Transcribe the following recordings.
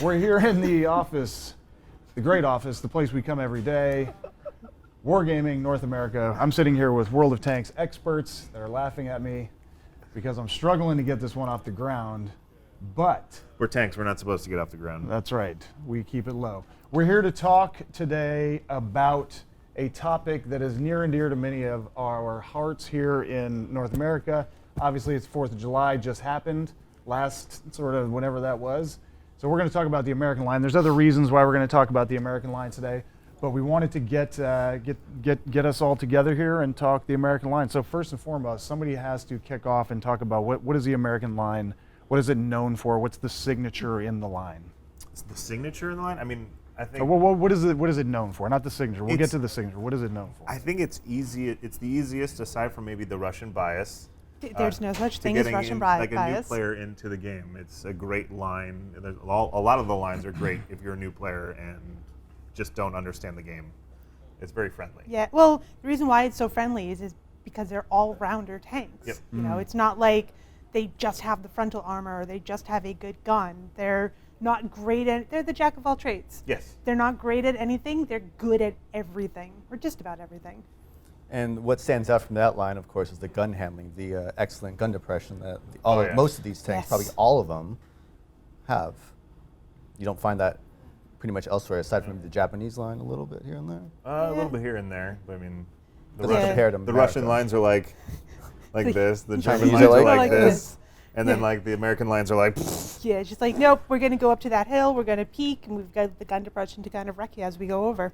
We're here in the office, the great office, the place we come every day. Wargaming North America. I'm sitting here with World of Tanks experts that are laughing at me because I'm struggling to get this one off the ground, but... We're tanks, we're not supposed to get off the ground. That's right, we keep it low. We're here to talk today about a topic that is near and dear to many of our hearts here in North America. Obviously, it's 4th of July, just happened last sort of whenever that was. So we're going to talk about the American line. There's other reasons why we're going to talk about the American line today, but we wanted to get us all together here and talk the American line. So first and foremost, somebody has to kick off and talk about what is the American line, what is it known for, what's the signature in the line? It's the signature in the line? I mean, I think... What is it known for? Not the signature. We'll get to the signature. What is it known for? I think it's easy. It's the easiest, aside from maybe the Russian bias. There's no such thing as Russian bias. Like a new player into the game. It's a great line. There's a lot of the lines are great if you're a new player and just don't understand the game. It's very friendly. Yeah, well, the reason why it's so friendly is because they're all-rounder tanks. Yep. You know, it's not like they just have the frontal armor or they just have a good gun. They're not great at, they're the jack of all trades. Yes. They're not great at anything, they're good at everything, or just about everything. And what stands out from that line, of course, is the gun handling, the excellent gun depression that most of these tanks, probably all of them, have. You don't find that pretty much elsewhere, aside from the Japanese line a little bit here and there. A little bit here and there, but I mean, the Russian lines are like this, the German Chinese lines are are like like this, this. and then like the American lines are like... Yeah, it's just like, nope, we're going to go up to that hill, we're going to peek, and we've got the gun depression to kind of wreck you as we go over.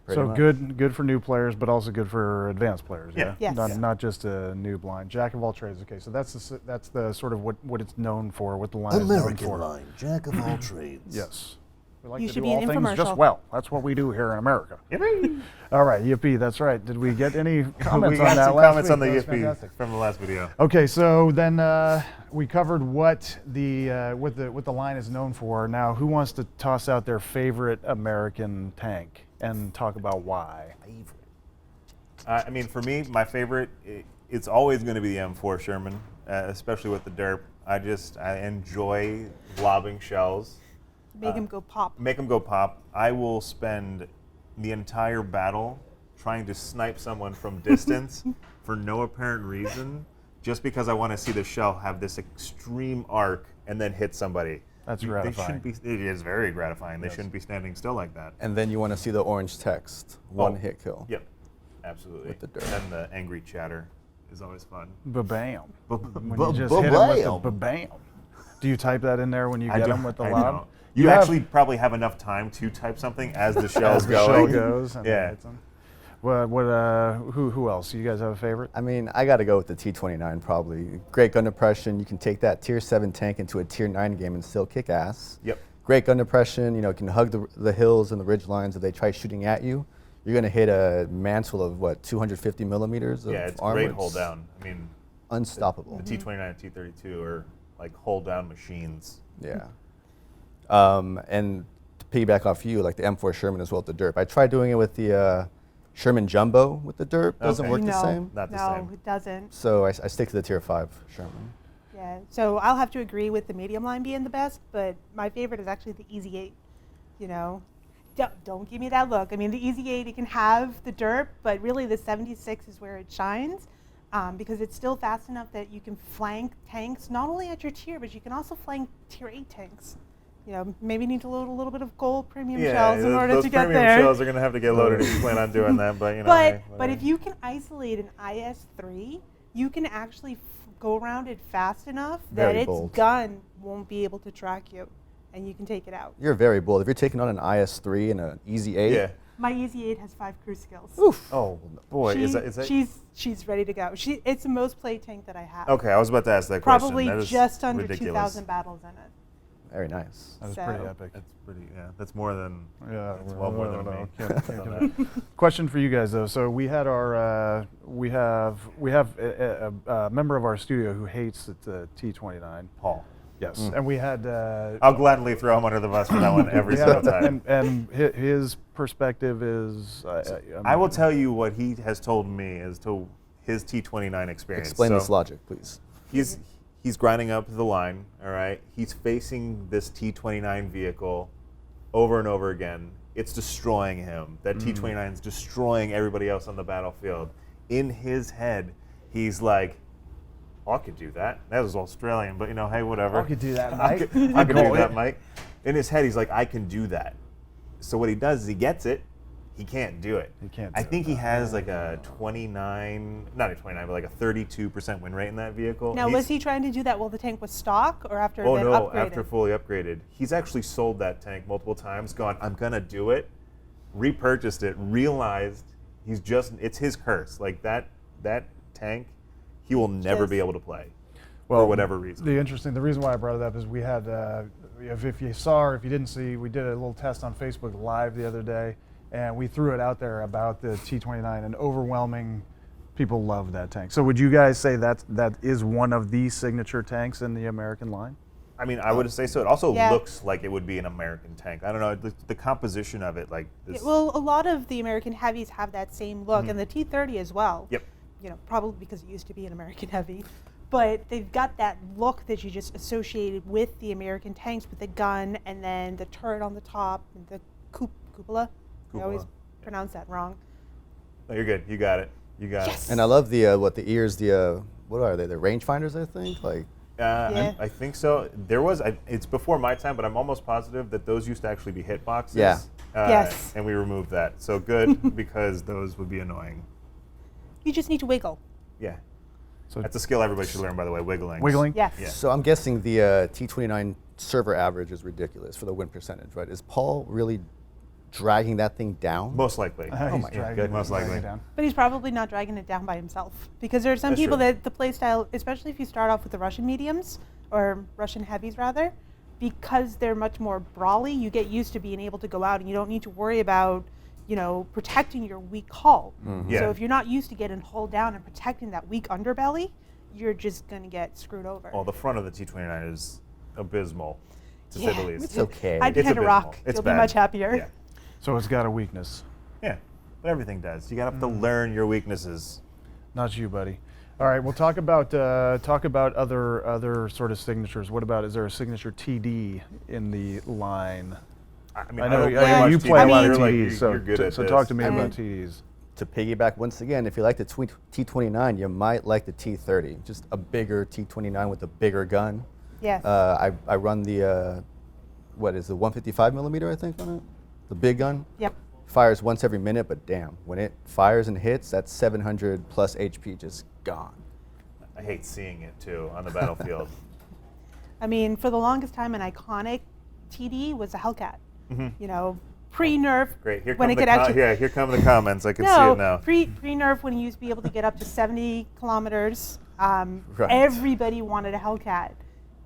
So good for new players, but also good for advanced players. Yeah. Yes. Not just a noob line. Jack of all trades. Okay, so that's the sort of what it's known for, what the line is known American for. line, jack of all trades. Yes. We like You to should do be all an things just infomercial. well. That's what we do here in America. Yippee! All right, yippee. That's right. Did we get any comments We on got that some last comments week? on the That was yippee fantastic. from the last video. Okay, so then we covered what the line is known for. Now, who wants to toss out their favorite American tank and talk about why? I mean, for me, my favorite, it's always going to be the M4 Sherman, especially with the derp. I enjoy lobbing shells. Make him go pop. Make them go pop. I will spend the entire battle trying to snipe someone from distance for no apparent reason, just because I want to see the shell have this extreme arc and then hit somebody. That's gratifying. It is very gratifying. They shouldn't be standing still like that. And then you want to see the orange text, one hit kill. Yep, absolutely. With the dirt. And then the angry chatter is always fun. Ba-bam. When Ba- you just hit him with the ba-bam. ba-bam. Do you type that in there when you I get don't- him with the I lob? don't. You actually probably have enough time to type something as the shell's As the going. shell goes and Yeah. hits him. Who else? You guys have a favorite? I mean, I got to go with the T-29 probably. Great gun depression. You can take that Tier 7 tank into a Tier 9 game and still kick ass. Yep. Great gun depression. You know, can hug the hills and the ridge lines if they try shooting at you. You're going to hit a mantle of, 250 millimeters of Yeah, it's armor. great hold down. I mean, Unstoppable. the T-29 and T-32 are like hold down machines. Yeah. And to piggyback off you, like the M4 Sherman as well with the derp. I tried doing it with the Sherman Jumbo with the derp. Doesn't Okay. work no, the same. Not the no, same. it doesn't. So I stick to the Tier 5 Sherman. Yeah, so I'll have to agree with the medium line being the best, but my favorite is actually the Easy 8. You know, don't give me that look. I mean, the Easy 8, it can have the derp, but really the 76 is where it shines because it's still fast enough that you can flank tanks, not only at your tier, but you can also flank Tier 8 tanks. You know, maybe need to load a little bit of gold premium shells in order those to get premium there. shells are going to have to get loaded if you plan on doing that, but you know. But hey, but whatever. if you can isolate an IS-3, you can actually go around it fast enough that Very its bold. gun won't be able to track you, and you can take it out. You're very bold. If you're taking on an IS-3 and an Easy 8, Yeah. My Easy 8 has 5 cruise skills. oof. Oh, boy. Is that She's ready to go. It's the most played tank that I have. Okay, I was about to ask that Probably question. That is just under ridiculous. 2,000 battles in it. Very nice. That was So- pretty epic. That's pretty, yeah. That's more than, Yeah, that's well more than me. Can't get it. Question for you guys though. So we had our we have a member of our studio who hates the T-29. Paul. Yes, and we had. I'll gladly throw him under the bus for that one every single time. And his perspective is. I will tell you what he has told me as to his T-29 experience. Explain So this logic, please. he's grinding up the line, all right? He's facing this T-29 vehicle over and over again. It's destroying him. That T-29 is destroying everybody else on the battlefield. In his head, he's like, oh, I could do that. That was Australian, but hey, whatever. I could do that, Mike. I could do that, Mike. In his head, he's like, I can do that. So what he does is he gets it. He can't do it. He can't. I think he has like a 29, not a 29, but like a 32% win rate in that vehicle. Now, was he trying to do that while the tank was stock or after it Oh had been no, upgraded? after fully upgraded. He's actually sold that tank multiple times, gone, I'm gonna do it, repurchased it, realized it's his curse. Like that tank, he will never be able to play for whatever reason. The reason why I brought it up is we had, if you saw or if you didn't see, we did a little test on Facebook Live the other day, and we threw it out there about the T-29, and overwhelming people love that tank. So would you guys say that is one of the signature tanks in the American line? I mean, I would say so. It also Yeah. looks like it would be an American tank. I don't know, the composition of it, like this. Well, a lot of the American heavies have that same look, and the T-30 as well. Yep. Probably because it used to be an American heavy. But they've got that look that you just associated with the American tanks, with the gun and then the turret on the top, and the cupola. I always Cupola. pronounce that wrong. No, you're good. You got it. You got Yes. And I love the ears, what are they? The rangefinders, I think. Like, Yeah. I think so. It's before my time, but I'm almost positive that those used to actually be hit boxes. Yeah. Yes. And we removed that. So good, because those would be annoying. You just need to wiggle. Yeah. So That's a skill everybody should learn, by the way, wiggling. wiggling? Yes. Yeah. so I'm guessing the T-29 server average is ridiculous for the win percentage, right? Is Paul really dragging that thing down? Most likely. He's my God. dragging Good, it- most dragging likely. it down. But he's probably not dragging it down by himself. Because there are some That's people true. that the play style, especially if you start off with the Russian mediums, or Russian heavies rather, because they're much more brawly, you get used to being able to go out and you don't need to worry about, protecting your weak hull. Yeah. So if you're not used to getting hull down and protecting that weak underbelly, you're just going to get screwed over. Well, the front of the T-29 is abysmal, to say the Yeah. least. It's okay. I'd It's hit a abysmal. rock. It's You'll bad. be much happier. Yeah. So it's got a weakness. Yeah. But everything does. You got to have to learn your weaknesses. Not you, buddy. All right, we'll talk about other sort of signatures. What about, is there a signature TD in the line? I mean, I know don't you, play much you TD, play a lot of you're like- TDs, you're- so you're good at so this. talk to me I about mean- TDs. To piggyback once again, if you like the T-29, you might like the T-30. Just a bigger T-29 with a bigger gun. Yes. I run the, what is the 155 millimeter, I think, on it? The big gun. Yep. Fires once every minute, but damn, when it fires and hits, that's 700 plus HP just gone. I hate seeing it, too, on the battlefield. I mean, for the longest time, an iconic TD was a Hellcat. Pre-nerf. Great. Here when come it the could actually. here come the comments. I can see No, it now. pre-nerf when he used to be able to get up to 70 kilometers. Right. Everybody wanted a Hellcat,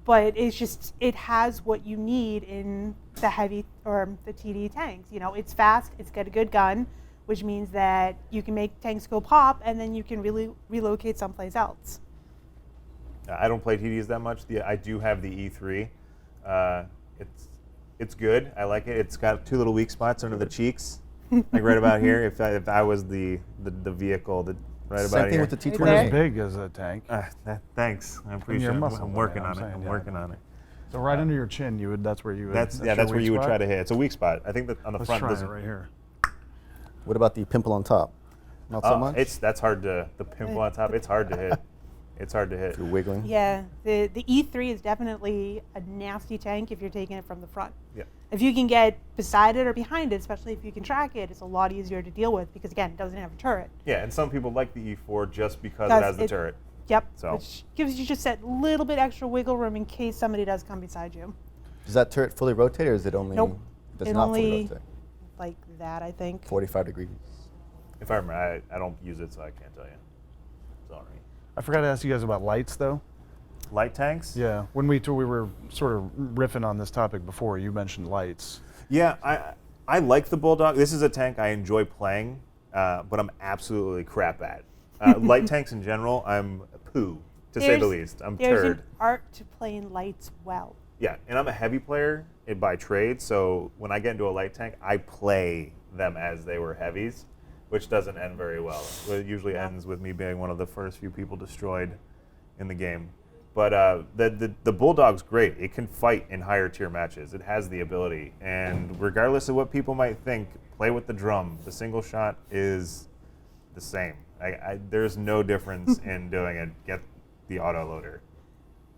but it has what you need in the heavy or the TD tanks. It's fast. It's got a good gun, which means that you can make tanks go pop, and then you can really relocate someplace else. I don't play TDs that much. I do have the E3. It's good. I like it. It's got two little weak spots under the cheeks, like right about here. If I was the vehicle, right Same about thing here. with the Right It's there. as big as a tank. Thanks. I appreciate it. muscle, I'm man, working I'm on it. saying, I'm yeah. working on it. So right under your chin, that's where you would. That's your where weak you would spot? try to hit. It's a weak spot. I think that on the Let's front try it doesn't. right here. What about the pimple on top? Not so much? That's hard to the pimple on top. It's hard to hit. It's hard to hit. If you're wiggling? Yeah, the E3 is definitely a nasty tank if you're taking it from the front. Yeah. If you can get beside it or behind it, especially if you can track it, it's a lot easier to deal with because, again, it doesn't have a turret. Yeah, and some people like the E4 just because it Does has the it- turret. Yep, So. which gives you just that little bit extra wiggle room in case somebody does come beside you. Does that turret fully rotate, or is it only? Nope. Does It not only- fully rotate. Like that, I think. 45 degrees. If I remember, I don't use it, so I can't tell you. Sorry. I forgot to ask you guys about lights, though. Light tanks? Yeah, when we were sort of riffing on this topic before, you mentioned lights. Yeah, I like the Bulldog. This is a tank I enjoy playing, but I'm absolutely crap at. Light tanks in general, I'm poo, to say the least. I'm There's turd. an art to playing lights well. Yeah, and I'm a heavy player by trade, so when I get into a light tank, I play them as they were heavies, which doesn't end very well. It usually ends with me being one of the first few people destroyed in the game. But the Bulldog's great. It can fight in higher tier matches. It has the ability. And regardless of what people might think, play with the drum. The single shot is the same. There's no difference in doing it. Get the auto loader.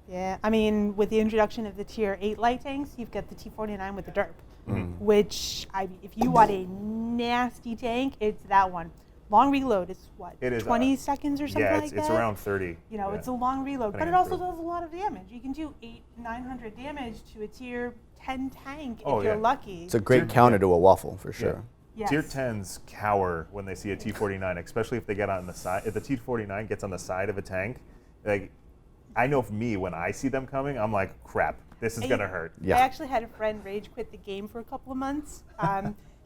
Yeah, I mean, with the introduction of the tier 8 light tanks, you've got the T49 with the derp, which, if you want a nasty tank, it's that one. Long reload is what, It is, 20 seconds or something Yeah, like that? it's around 30. You know, Yeah. it's a long reload, but it Depending also on does a lot of damage. You can do 900 damage to a tier 10 tank Oh, if you're yeah. lucky. It's a great counter to a waffle for sure. Yes. Tier 10s cower when they see a T49, especially if they get on the side. If the T49 gets on the side of a tank, like, I know for me, when I see them coming, I'm like, crap, this is going to hurt. Yeah. I actually had a friend rage quit the game for a couple of months.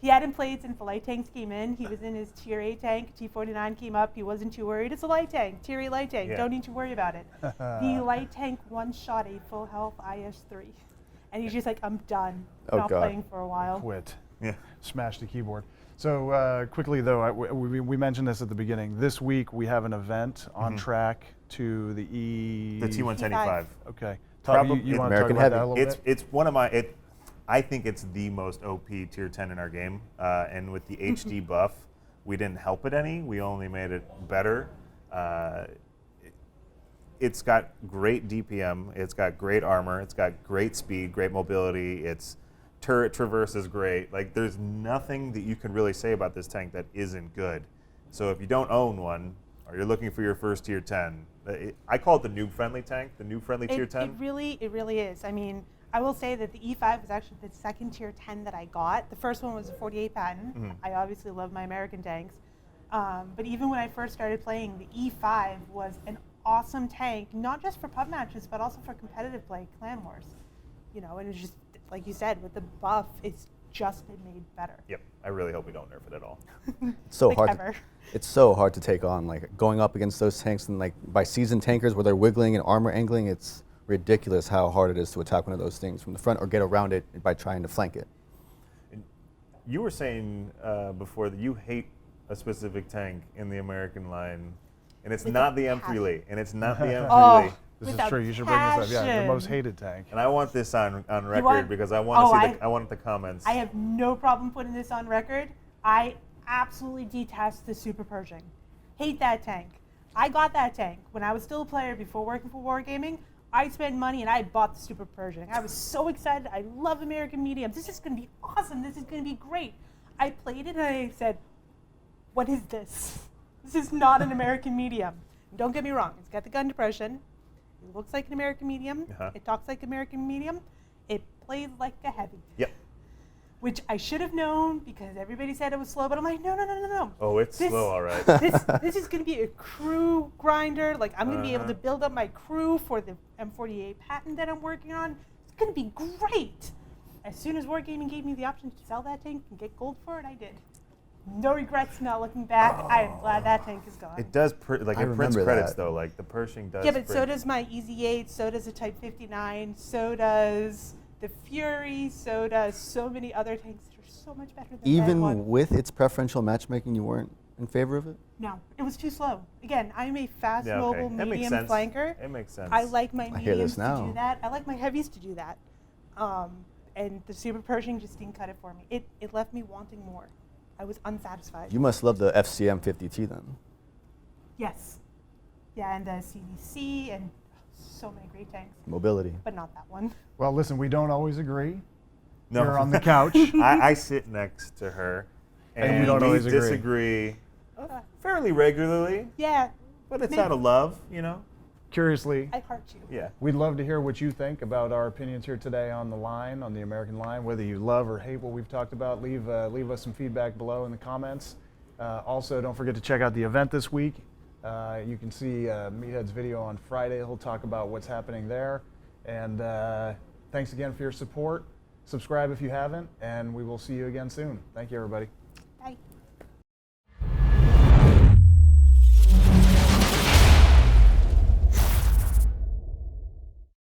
He hadn't played since the light tanks came in. He was in his tier 8 tank. T49 came up. He wasn't too worried. It's a light tank, tier 8 light tank. Yeah. Don't need to worry about it. The light tank one-shot a full health IS-3. And he's just like, I'm done. Oh, Not God. playing for a while. Quit. Yeah. Smash the keyboard. So quickly though, we mentioned this at the beginning. This week we have an event on track to the The T175. Okay. Probably you want to talk American about Heavy. that a little bit? It's one of my. I think it's the most OP tier 10 in our game. And with the HD buff, we didn't help it any. We only made it better. It's got great DPM. It's got great armor. It's got great speed, great mobility. Its turret traverse is great. Like, there's nothing that you can really say about this tank that isn't good. So if you don't own one, or you're looking for your first tier 10, I call it the noob-friendly tank, the noob-friendly tier 10. It really is. I mean, I will say that the E5 was actually the second tier 10 that I got. The first one was a 48 patent. I obviously love my American tanks. But even when I first started playing, the E5 was an awesome tank, not just for pub matches, but also for competitive play, clan wars. You know, and it's just, like you said, with the buff, it's just been made better. Yep, I really hope we don't nerf it at all. It's so Like hard. ever. It's so hard to take on. Like going up against those tanks and like by seasoned tankers where they're wiggling and armor angling, it's ridiculous how hard it is to attack one of those things from the front or get around it by trying to flank it. You were saying before that you hate a specific tank in the American line, and it's With not a the M3 passion. Lee, and it's not the M3 Oh. Lee. This is Without true. You should bring this up. Yeah, the passion. most hated tank. And I want this on record want- because I want to Oh, see I want the comments. I have no problem putting this on record. I absolutely detest the Super Pershing. Hate that tank. I got that tank when I was still a player before working for Wargaming. I spent money and I bought the Super Pershing. I was so excited. I love American mediums. This is going to be awesome. This is going to be great. I played it and I said, what is this? This is not an American medium. Don't get me wrong. It's got the gun depression. It looks like an American medium. It talks like American medium. It plays like a heavy. Yep. Which I should have known because everybody said it was slow, but I'm like, no. Oh, it's This- slow, all right. This is going to be a crew grinder. Like, I'm going to be able to build up my crew for the M48 patent that I'm working on. It's going to be great. As soon as Wargaming gave me the option to sell that tank and get gold for it, I did. No regrets, not looking back. I am glad that tank is gone. It does I it prints remember credits that. though. Like the Pershing does. Yeah, but so print- does my Easy 8, so does the Type 59, so does the Fury, so does so many other tanks that are so much better than that Even one. with its preferential matchmaking, you weren't in favor of it? No, it was too slow. Again, I'm a fast, Yeah, okay. mobile, That makes medium sense. flanker. It makes sense. I like my I hear mediums this to now. do that. I like my heavies to do that. And the Super Pershing just didn't cut it for me. It left me wanting more. I was unsatisfied. You must love the FCM 50T then. Yes. Yeah, and the CDC and so many great tanks, Mobility. but not that one. Well, listen, we don't always agree. No. Here on the couch. I sit next to her, And you don't we always agree. disagree fairly regularly, Yeah, but it's Maybe. out of love, you know. Curiously, I heart you. Yeah. we'd love to hear what you think about our opinions here today on the line, on the American line. Whether you love or hate what we've talked about, leave us some feedback below in the comments. Also, don't forget to check out the event this week. You can see Meathead's video on Friday. He'll talk about what's happening there. And thanks again for your support. Subscribe if you haven't, and we will see you again soon. Thank you, everybody.